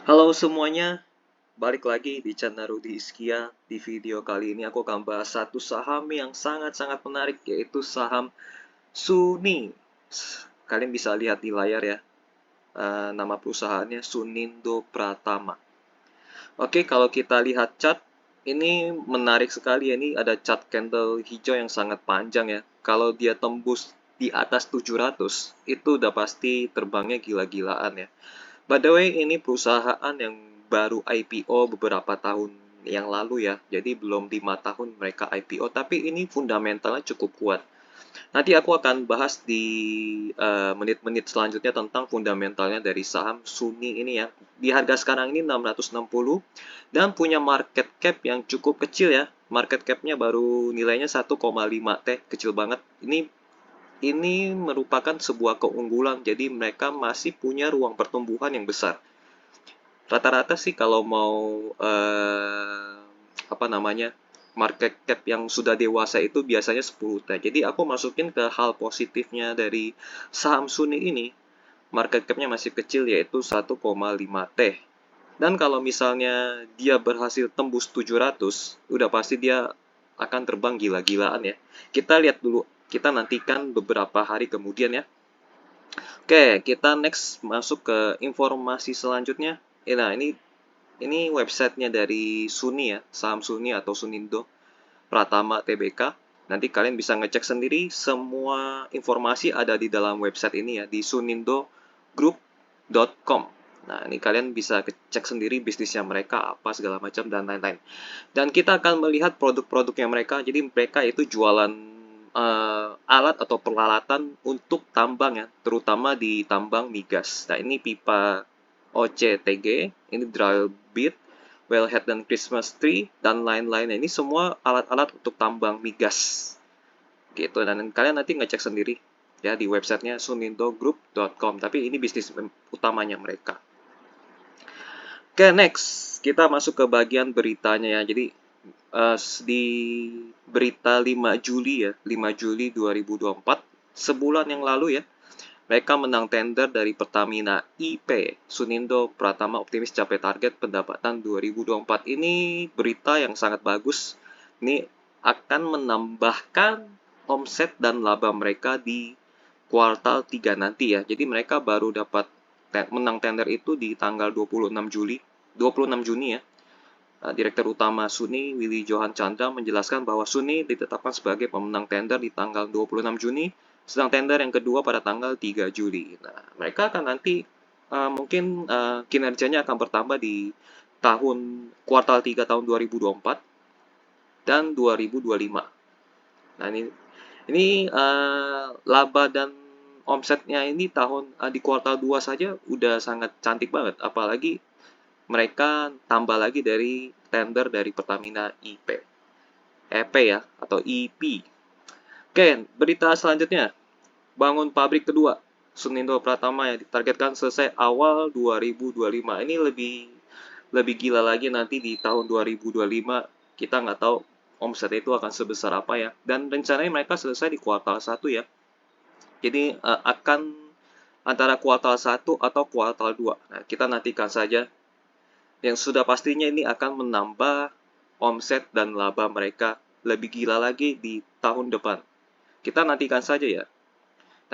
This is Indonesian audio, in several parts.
Halo semuanya, balik lagi di channel Rudi Iskia. Di video kali ini aku akan bahas satu saham yang sangat-sangat menarik, yaitu saham Suni. Kalian bisa lihat di layar ya, nama perusahaannya Sunindo Pratama. Oke, kalau kita lihat chart, ini menarik sekali ya. Ini ada chart candle hijau yang sangat panjang ya. Kalau dia tembus di atas 700, itu udah pasti terbangnya gila-gilaan ya. By the way, ini perusahaan yang baru IPO beberapa tahun yang lalu ya. Jadi belum 5 tahun mereka IPO, tapi ini fundamentalnya cukup kuat. Nanti aku akan bahas di menit-menit selanjutnya tentang fundamentalnya dari saham Suni ini ya. Di harga sekarang ini 660 dan punya market cap yang cukup kecil ya. Market cap-nya baru nilainya 1,5 T, kecil banget. Ini merupakan sebuah keunggulan, jadi mereka masih punya ruang pertumbuhan yang besar. Rata-rata sih kalau mau apa namanya, market cap yang sudah dewasa itu biasanya 10 T. Jadi aku masukin ke hal positifnya dari saham Suni ini, market cap-nya masih kecil yaitu 1,5 T. Dan kalau misalnya dia berhasil tembus 700, udah pasti dia akan terbang gila-gilaan ya. Kita lihat dulu, kita nantikan beberapa hari kemudian ya. Oke, kita next masuk ke informasi selanjutnya. Nah, ini websitenya dari Suni ya, saham Suni atau Sunindo Pratama Tbk. Nanti kalian bisa ngecek sendiri, semua informasi ada di dalam website ini ya, di sunindogroup.com. Nah, ini kalian bisa cek sendiri bisnisnya mereka, apa segala macam, dan lain-lain. Dan kita akan melihat produk-produknya mereka, jadi mereka itu jualan alat atau peralatan untuk tambang ya, terutama di tambang migas. Nah, ini pipa OCTG, ini drill bit, wellhead dan Christmas tree, dan lain-lain. Ini semua alat-alat untuk tambang migas. Gitu, dan kalian nanti ngecek sendiri ya di websitenya sunindogroup.com. Tapi ini bisnis utamanya mereka. Oke, next. Kita masuk ke bagian beritanya ya. Jadi, di berita 5 Juli ya, 5 Juli 2024, sebulan yang lalu ya, mereka menang tender dari Pertamina IP. Sunindo Pratama optimis capai target pendapatan 2024. Ini berita yang sangat bagus. Ini akan menambahkan omset dan laba mereka di kuartal 3 nanti ya. Jadi mereka baru dapat menang tender itu di tanggal 26 Juni ya. Direktur Utama Suni, Willy Johan Chandra, menjelaskan bahwa Suni ditetapkan sebagai pemenang tender di tanggal 26 Juni, sedang tender yang kedua pada tanggal 3 Juli. Nah, mereka akan nanti mungkin kinerjanya akan bertambah di kuartal 3 tahun 2024 dan 2025. Nah, ini laba dan omsetnya ini di kuartal 2 saja udah sangat cantik banget, apalagi mereka tambah lagi dari tender dari Pertamina EP ya, atau EP. Oke, berita selanjutnya. Bangun pabrik kedua. Sunindo Pratama yang ditargetkan selesai awal 2025. Ini lebih gila lagi nanti di tahun 2025. Kita nggak tahu omset itu akan sebesar apa ya. Dan rencananya mereka selesai di kuartal 1 ya. Jadi akan antara kuartal 1 atau kuartal 2. Nah, kita nantikan saja. Yang sudah pastinya ini akan menambah omset dan laba mereka lebih gila lagi di tahun depan. Kita nantikan saja ya.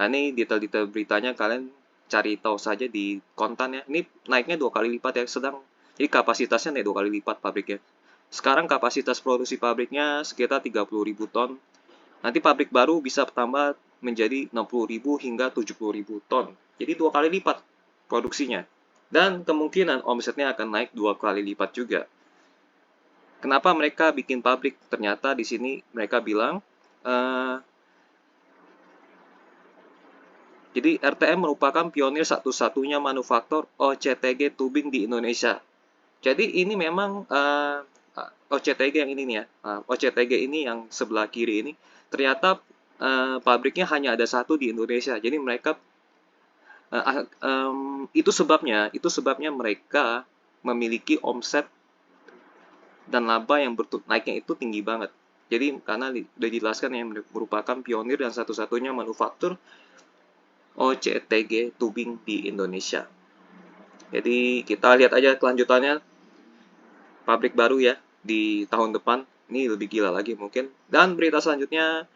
Nah, ini detail-detail beritanya kalian cari tahu saja di kontan ya. Ini naiknya 2 kali lipat ya, jadi kapasitasnya naik 2 kali lipat pabriknya. Sekarang kapasitas produksi pabriknya sekitar 30.000 ton. Nanti pabrik baru bisa bertambah menjadi 60.000 hingga 70.000 ton. Jadi 2 kali lipat produksinya. Dan kemungkinan omsetnya akan naik 2 kali lipat juga. Kenapa mereka bikin pabrik? Ternyata di sini mereka bilang, jadi RTM merupakan pionir satu-satunya manufaktur OCTG tubing di Indonesia. Jadi ini memang OCTG yang ini nih ya, OCTG ini yang sebelah kiri ini, ternyata pabriknya hanya ada satu di Indonesia. Jadi mereka itu sebabnya mereka memiliki omset dan laba yang naiknya itu tinggi banget. Jadi karena sudah dijelaskan yang merupakan pionir dan satu-satunya manufaktur OCTG tubing di Indonesia. Jadi kita lihat aja kelanjutannya pabrik baru ya di tahun depan. Ini lebih gila lagi mungkin. Dan berita selanjutnya,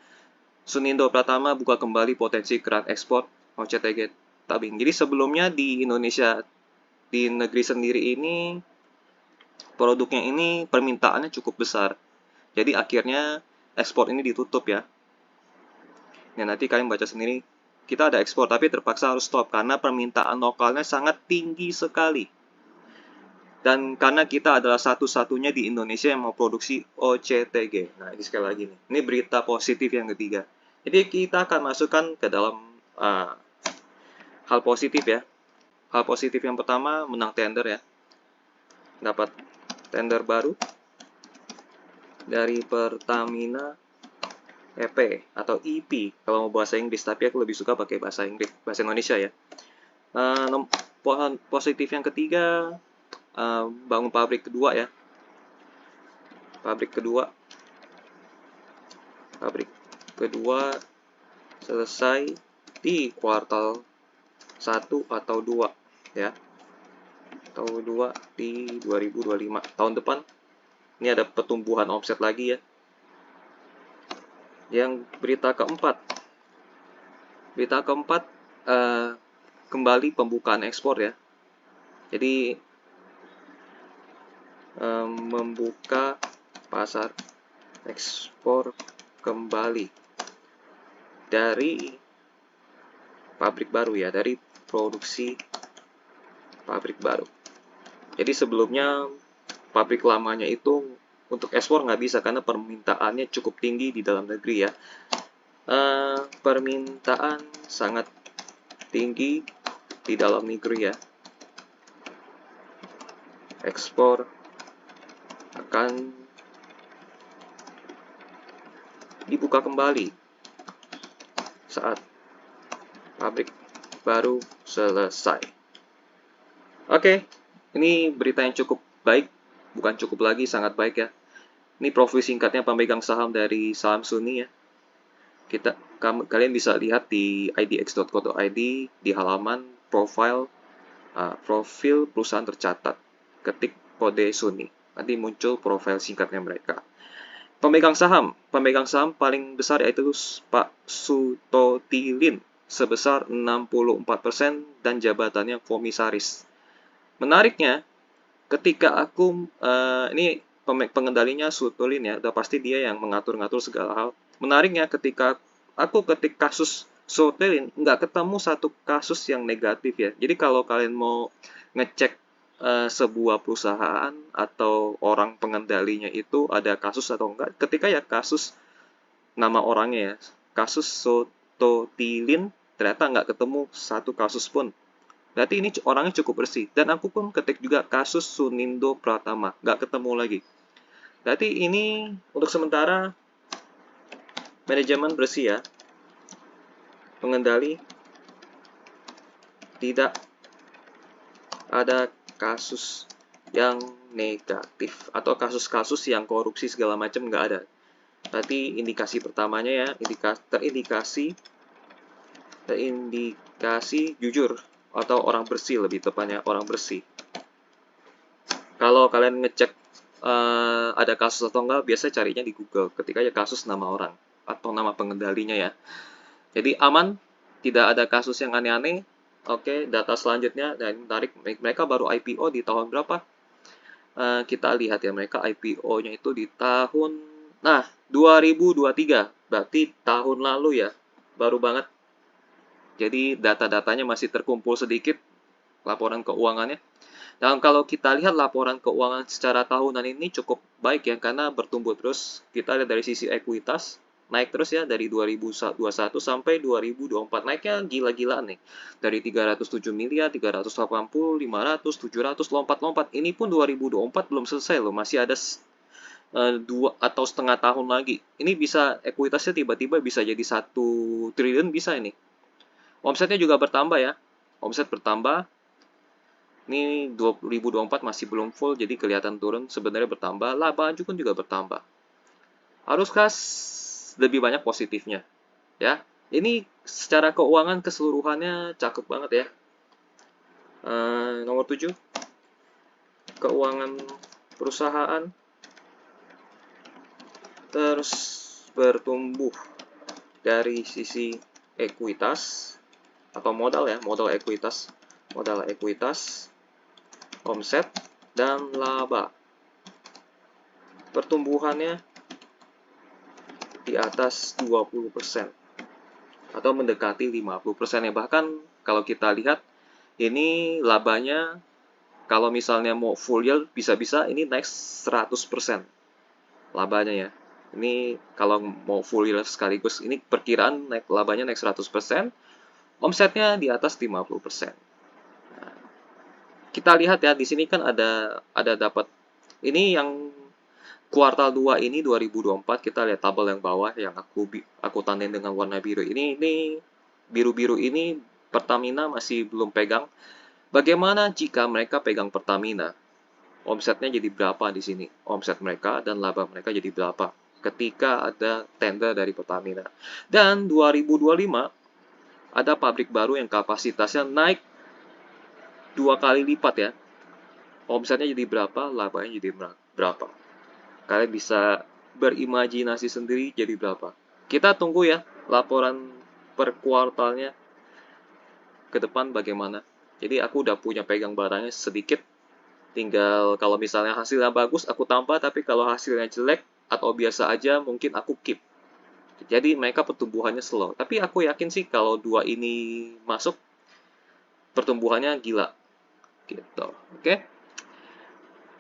Sunindo Pratama buka kembali potensi keran ekspor OCTG tabing. Jadi sebelumnya di Indonesia, di negeri sendiri ini, produknya ini permintaannya cukup besar. Jadi akhirnya ekspor ini ditutup ya. Nah, nanti kalian baca sendiri. Kita ada ekspor tapi terpaksa harus stop karena permintaan lokalnya sangat tinggi sekali. Dan karena kita adalah satu-satunya di Indonesia yang mau produksi OCTG. Nah, ini sekali lagi nih. Ini berita positif yang ketiga. Jadi kita akan masukkan ke dalam uh, hal positif ya. Hal positif yang pertama, menang tender ya. Dapat tender baru dari Pertamina EP atau EP kalau mau bahasa Inggris, tapi aku lebih suka pakai bahasa Inggris, bahasa Indonesia ya. Positif yang ketiga, bangun pabrik kedua ya. Pabrik kedua selesai di kuartal 1 atau 2 ya. Atau 2 di 2025. Tahun depan ini ada pertumbuhan omset lagi ya. Yang berita keempat, kembali pembukaan ekspor ya. Jadi membuka pasar ekspor kembali dari pabrik baru ya, dari produksi pabrik baru. Jadi sebelumnya pabrik lamanya itu untuk ekspor nggak bisa karena permintaannya cukup tinggi di dalam negeri ya. Permintaan sangat tinggi di dalam negeri ya. Ekspor akan dibuka kembali saat pabrik baru selesai. Oke, ini berita yang cukup baik, bukan cukup lagi, sangat baik ya. Ini profil singkatnya pemegang saham dari saham Suni ya. Kalian bisa lihat di idx.co.id di halaman profil perusahaan tercatat. Ketik kode Suni. Nanti muncul profil singkatnya mereka. Pemegang saham paling besar yaitu Pak Sutotilin sebesar 64% dan jabatannya komisaris. Menariknya, ketika aku ini pengendalinya Sutolin ya, udah pasti dia yang mengatur-ngatur segala hal. Menariknya ketika aku ketik kasus Sutolin, nggak ketemu satu kasus yang negatif ya. Jadi kalau kalian mau ngecek sebuah perusahaan atau orang pengendalinya itu ada kasus atau enggak, ketika ya kasus nama orangnya ya, kasus Sototilin, ternyata nggak ketemu satu kasus pun. Berarti ini orangnya cukup bersih. Dan aku pun ketik juga kasus Sunindo Pratama. Nggak ketemu lagi. Berarti ini untuk sementara manajemen bersih ya. Pengendali tidak ada kasus yang negatif. Atau kasus-kasus yang korupsi segala macam nggak ada. Berarti indikasi pertamanya ya. Terindikasi jujur. Atau orang bersih, lebih tepatnya orang bersih. Kalau kalian ngecek ada kasus atau enggak, biasa carinya di Google ketika ada kasus nama orang atau nama pengendalinya ya. Jadi aman, tidak ada kasus yang aneh-aneh. Oke, data selanjutnya, dan menarik, mereka baru IPO di tahun berapa? Kita lihat ya, mereka IPO-nya itu di tahun 2023, berarti tahun lalu ya, baru banget. Jadi data-datanya masih terkumpul sedikit, laporan keuangannya. Dan kalau kita lihat laporan keuangan secara tahunan ini cukup baik ya, karena bertumbuh terus. Kita lihat dari sisi ekuitas, naik terus ya dari 2021 sampai 2024. Naiknya gila-gilaan nih. Dari 307 miliar, 380, 500, 700, lompat-lompat. Ini pun 2024 belum selesai loh, masih ada 2 atau setengah tahun lagi. Ini bisa ekuitasnya tiba-tiba bisa jadi 1 triliun bisa ini. Omsetnya juga bertambah ya. Omset bertambah. Ini 2024 masih belum full, jadi kelihatan turun. Sebenarnya bertambah. Laba juga bertambah. Haruskah lebih banyak positifnya? Ya, ini secara keuangan keseluruhannya cakep banget ya. Nomor 07, keuangan perusahaan terus bertumbuh dari sisi ekuitas atau modal ya, modal ekuitas, omset dan laba. Pertumbuhannya di atas 20% atau mendekati 50% ya. Bahkan kalau kita lihat ini labanya, kalau misalnya mau full year bisa-bisa ini naik 100% labanya ya. Ini kalau mau full year sekaligus, ini perkiraan labanya naik 100%, omsetnya di atas 50%. Nah, kita lihat ya, di sini kan ada dapat ini yang kuartal 2 ini 2024, kita lihat tabel yang bawah yang aku tandain dengan warna biru. Ini biru-biru ini Pertamina masih belum pegang. Bagaimana jika mereka pegang Pertamina? Omsetnya jadi berapa di sini? Omset mereka dan laba mereka jadi berapa ketika ada tender dari Pertamina? Dan 2025 ada pabrik baru yang kapasitasnya naik 2 kali lipat ya. Omsetnya jadi berapa? Labanya jadi berapa? Kalian bisa berimajinasi sendiri jadi berapa. Kita tunggu ya laporan per kuartalnya ke depan bagaimana. Jadi aku udah punya pegang barangnya sedikit. Tinggal kalau misalnya hasilnya bagus aku tambah, tapi kalau hasilnya jelek atau biasa aja mungkin aku keep. Jadi mereka pertumbuhannya slow. Tapi aku yakin sih kalau dua ini masuk pertumbuhannya gila. Gitu. Oke.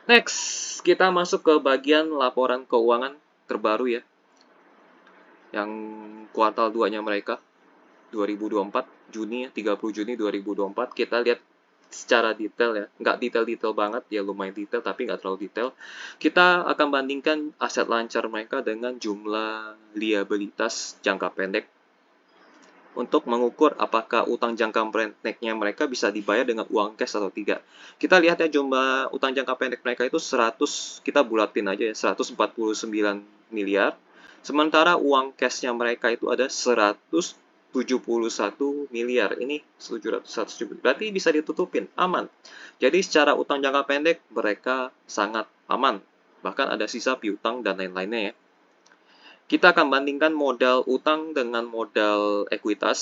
Next, kita masuk ke bagian laporan keuangan terbaru ya. Yang kuartal 2-nya mereka 2024 Juni, 30 Juni 2024. Kita lihat secara detail ya, nggak detail-detail banget ya, lumayan detail tapi nggak terlalu detail. Kita akan bandingkan aset lancar mereka dengan jumlah liabilitas jangka pendek untuk mengukur apakah utang jangka pendeknya mereka bisa dibayar dengan uang cash atau tidak. Kita lihat ya, jumlah utang jangka pendek mereka itu 100, kita bulatin aja ya, 149 miliar. Sementara uang cashnya mereka itu ada 171 miliar. Ini 170, berarti bisa ditutupin, aman. Jadi secara utang jangka pendek mereka sangat aman. Bahkan ada sisa piutang dan lain-lainnya ya. Kita akan bandingkan modal utang dengan modal ekuitas.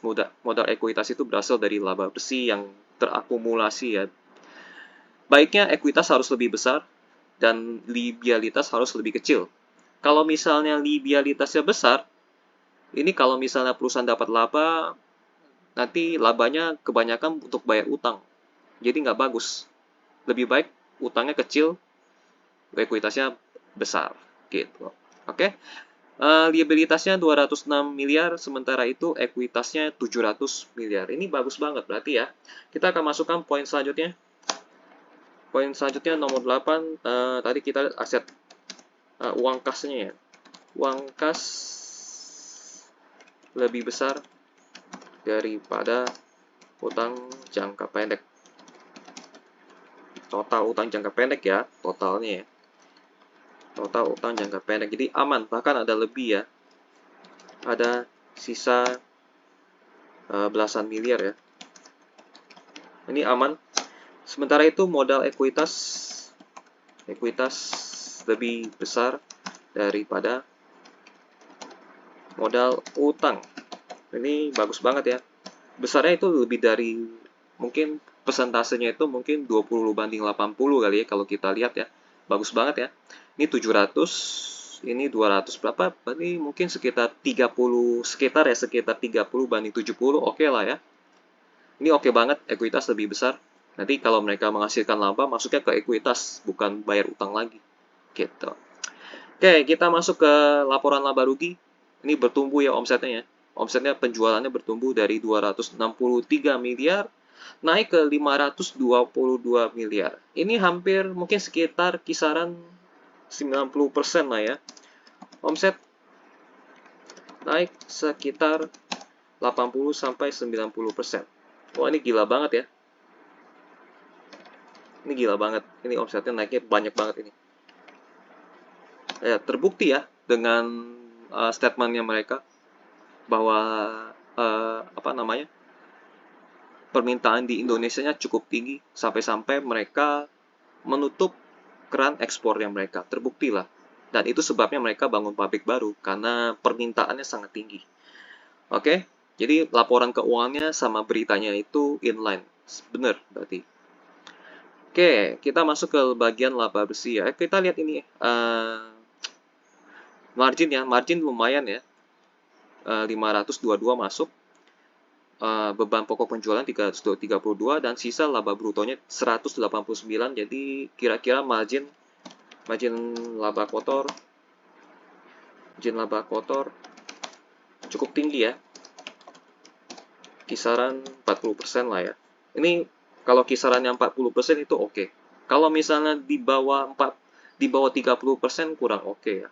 Modal ekuitas itu berasal dari laba bersih yang terakumulasi ya. Baiknya ekuitas harus lebih besar dan liabilitas harus lebih kecil. Kalau misalnya liabilitasnya besar, ini kalau misalnya perusahaan dapat laba, nanti labanya kebanyakan untuk bayar utang. Jadi nggak bagus. Lebih baik utangnya kecil, ekuitasnya besar. Gitu. Oke. Liabilitasnya 206 miliar, sementara itu ekuitasnya 700 miliar. Ini bagus banget berarti ya. Kita akan masukkan poin selanjutnya. Poin selanjutnya nomor 8, tadi kita lihat aset uang kasnya ya. Uang kas lebih besar daripada utang jangka pendek. Total utang jangka pendek ya, totalnya ya. Total utang jangka pendek, jadi aman, bahkan ada lebih ya. Ada sisa belasan miliar ya. Ini aman. Sementara itu modal ekuitas lebih besar daripada modal utang. Ini bagus banget ya. Besarnya itu lebih dari, mungkin persentasenya itu mungkin 20 banding 80 kali ya kalau kita lihat ya. Bagus banget ya. Ini 700, ini 200 berapa? Ini mungkin sekitar 30, sekitar 30 banding 70, oke lah ya. Ini oke banget, ekuitas lebih besar. Nanti kalau mereka menghasilkan laba, masuknya ke ekuitas, bukan bayar utang lagi. Gitu. Oke, kita masuk ke laporan laba rugi. Ini bertumbuh ya omsetnya ya. Omsetnya, penjualannya bertumbuh dari 263 miliar naik ke 522 miliar. Ini hampir mungkin sekitar kisaran 90% lah ya. Omset naik sekitar 80 sampai 90%. Wah, ini gila banget ya. Ini gila banget. Ini omsetnya naiknya banyak banget ini. Ya, terbukti ya dengan statementnya mereka bahwa apa namanya, permintaan di Indonesianya cukup tinggi, sampai-sampai mereka menutup keran ekspornya mereka. Terbukti lah. Dan itu sebabnya mereka bangun pabrik baru, karena permintaannya sangat tinggi. Oke, jadi laporan keuangannya sama beritanya itu inline. Bener berarti. Oke, kita masuk ke bagian laba bersih ya. Kita lihat ini, margin ya. Margin lumayan ya. 522 masuk. Beban pokok penjualan 332 dan sisa laba brutonya 189. Jadi kira-kira margin laba kotor cukup tinggi ya, kisaran 40% lah ya. Ini kalau kisarannya 40% itu oke. Kalau misalnya di bawah 30% kurang oke ya.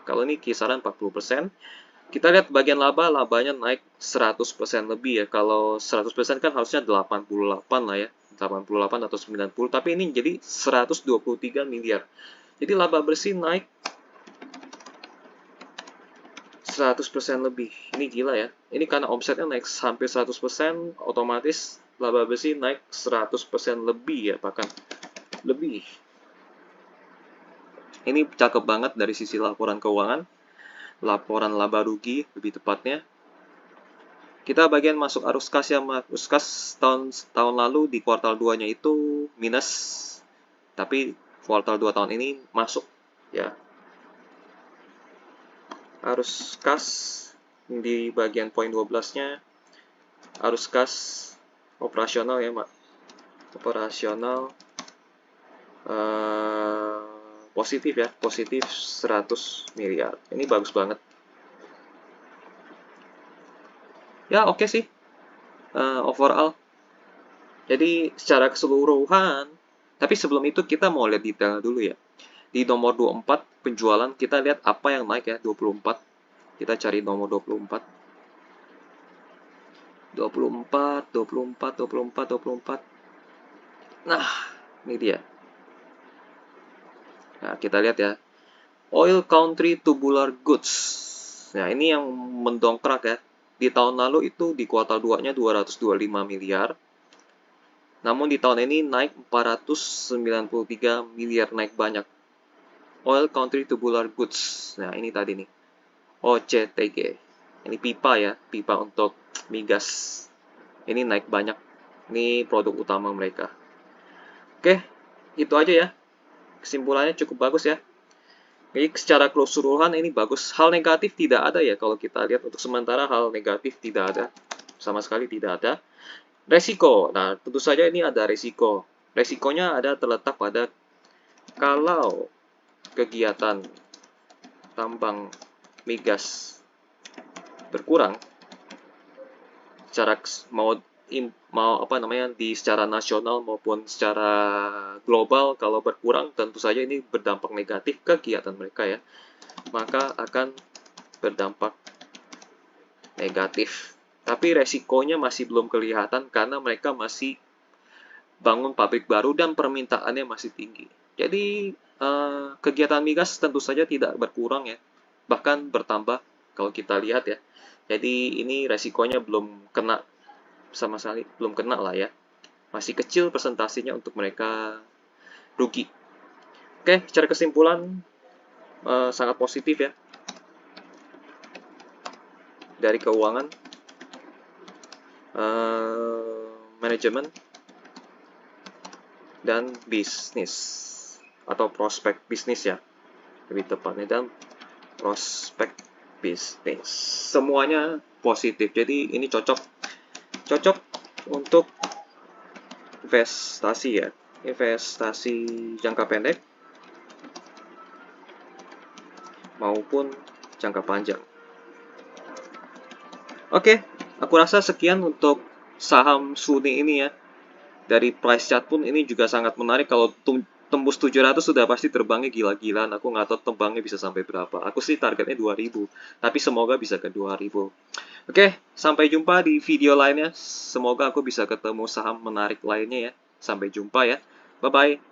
Kalau ini kisaran 40%. Kita lihat bagian labanya naik 100% lebih ya. Kalau 100% kan harusnya 88 lah ya. 88 atau 90, tapi ini jadi 123 miliar. Jadi laba bersih naik 100% lebih. Ini gila ya. Ini karena omsetnya naik hampir 100%, otomatis laba bersih naik 100% lebih ya, bahkan lebih. Ini cakep banget dari sisi laporan keuangan. Laporan laba rugi lebih tepatnya. Kita bagian masuk arus kas ya. Arus kas tahun lalu di kuartal 2-nya itu minus, tapi kuartal 2 tahun ini masuk ya. Arus kas di bagian poin 12-nya, arus kas operasional ya, Mak. Operasional positif ya, positif 100 miliar. Ini bagus banget. Ya oke sih, overall. Jadi secara keseluruhan, tapi sebelum itu kita mau lihat detail dulu ya. Di nomor 24 penjualan, kita lihat apa yang naik ya, 24. Kita cari nomor 24. 24. Nah, ini dia. Nah, kita lihat ya. Oil Country Tubular Goods. Nah, ini yang mendongkrak ya. Di tahun lalu itu di kuartal 2-nya 225 miliar. Namun di tahun ini naik 493 miliar, naik banyak. Oil Country Tubular Goods. Nah, ini tadi nih. OCTG. Ini pipa ya, pipa untuk migas. Ini naik banyak. Ini produk utama mereka. Oke, itu aja ya. Kesimpulannya cukup bagus ya. Jadi secara keseluruhan ini bagus. Hal negatif tidak ada ya kalau kita lihat, untuk sementara hal negatif tidak ada. Sama sekali tidak ada. Resiko. Nah, tentu saja ini ada resiko. Resikonya ada terletak pada kalau kegiatan tambang migas berkurang secara secara nasional maupun secara global, kalau berkurang tentu saja ini berdampak negatif ke kegiatan mereka ya, maka akan berdampak negatif. Tapi resikonya masih belum kelihatan karena mereka masih bangun pabrik baru dan permintaannya masih tinggi. Jadi kegiatan migas tentu saja tidak berkurang ya, bahkan bertambah kalau kita lihat ya. Jadi ini resikonya belum kena sama sekali, belum kena lah ya. Masih kecil persentasenya untuk mereka rugi. Oke, secara kesimpulan sangat positif ya dari keuangan, manajemen, dan bisnis atau prospek bisnis ya, lebih tepatnya, dan prospek bisnis. Semuanya positif. Jadi ini cocok untuk investasi ya, investasi jangka pendek maupun jangka panjang. Oke, aku rasa sekian untuk saham Suni ini ya. Dari price chart pun ini juga sangat menarik. Kalau tembus 700 sudah pasti terbangnya gila-gilaan. Aku nggak tahu terbangnya bisa sampai berapa. Aku sih targetnya 2000, tapi semoga bisa ke 2000. Oke, sampai jumpa di video lainnya. Semoga aku bisa ketemu saham menarik lainnya ya. Sampai jumpa ya. Bye-bye.